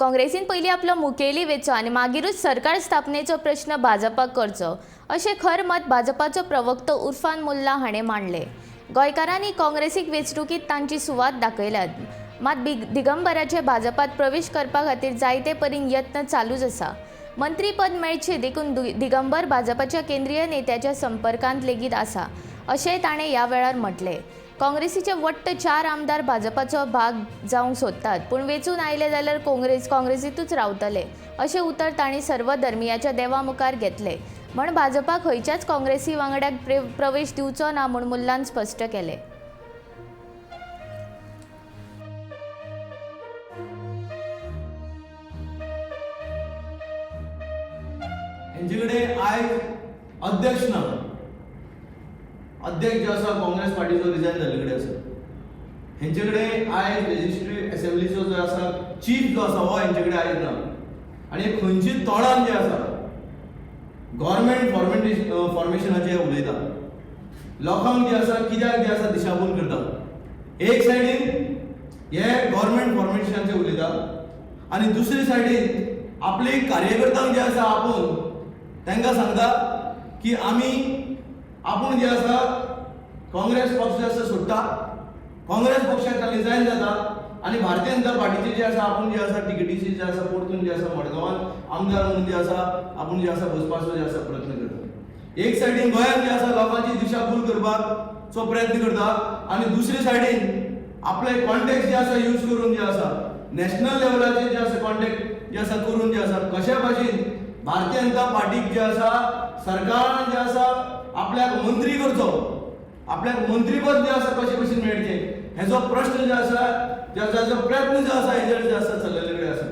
काँग्रेसीन पयलीं आपलो मुखेली वेंचो आनी मागीरूच सरकार स्थापनेचो प्रश्न भाजपाक करचो अशें खर मत भाजपाचो प्रवक्तो उर्फान मुल्ला हाणें मांडलें। गोंयकारांनी काँग्रेसीक वेंचणुकीत तांची सुवात दाखयल्यात, मात दिगंबराचे भाजपात प्रवेश करपा खातीर जायते परीन यत्न चालूच आसा। मंत्रीपद मेळचे देखून दिगंबर भाजपाच्या केंद्रीय नेत्याच्या संपर्कांत लेगीत आसा अशेंय ताणें ह्या वेळार म्हटलें। काँग्रेसीचे वट्ट 4 आमदार भाजपाचो भाग जावंक सोदतात, पूण वेंचून आयले जाल्यार काँग्रेसीतूच रावतले अशें उतर तांणी सर्वधर्मियाच्या देवा मुखार घेतलें, म्हण भाजपाक खंयच्याच काँग्रेसी वांगड्याक प्रवेश दिवचो ना म्हूण मुल्लान स्पश्ट केलें। हेंचेकडे आयज अध्यक्ष ना, अध्यक्ष जो आसा काँग्रेस पार्टीचो रिजायन जाल्ले कडेन आसा। हेंचेकडे आयज लेजिस्लेटिव्ह असेंब्लीचो जो आसा चीफ जो आसा हो हेंचेकडे आयज ना, आनी खंयची तोडान जे आसा गव्हर्मेंट फॉर्मेशनाचे उलयता, लोकांक जे आसा कित्याक जे आसा दिशाभूल करता। एक सायडीन हे गव्हर्मेंट फॉर्मेशनाचे उलयता आनी दुसरे सायडीन आपले कार्यकर्त्यांक जे आसा आपूण तांकां सांगता की आपूण जे आसा काँग्रेस पक्ष जे आसा सोडटा, काँग्रेस पक्षाक रिजायन जाता आनी भारतीय जनता पार्टीचे जे आसा आपूण जे आसा टिकेटीचे जे आसा परतून जे आसा मडगांवांत आमदार म्हणून जे आसा आपूण जे आसा बसपाचो जे आसा प्रयत्न करता। एक सायडीन गोंयांत जे आसा लोकांची दिशाभूल करपाचो प्रयत्न करता आनी दुसरे सायडीन आपले कॉन्टॅक्ट जे आसा यूज करून जे आसा नॅशनल लेवलाचे जे आसा कॉन्टॅक्ट जे आसा करून जे आसा कशा भाशेन भारतीय जनता पार्टीक जे आसा सरकारान जे आसा आपल्याक मंत्री करचो, आपल्याक मंत्रीपद जे आसा कशे भशेन मेळचें हेजो प्रश्न जे आसा ज्याचो प्रयत्न जो आसा हेजेर जे आसा चल्लेले कडेन आसा।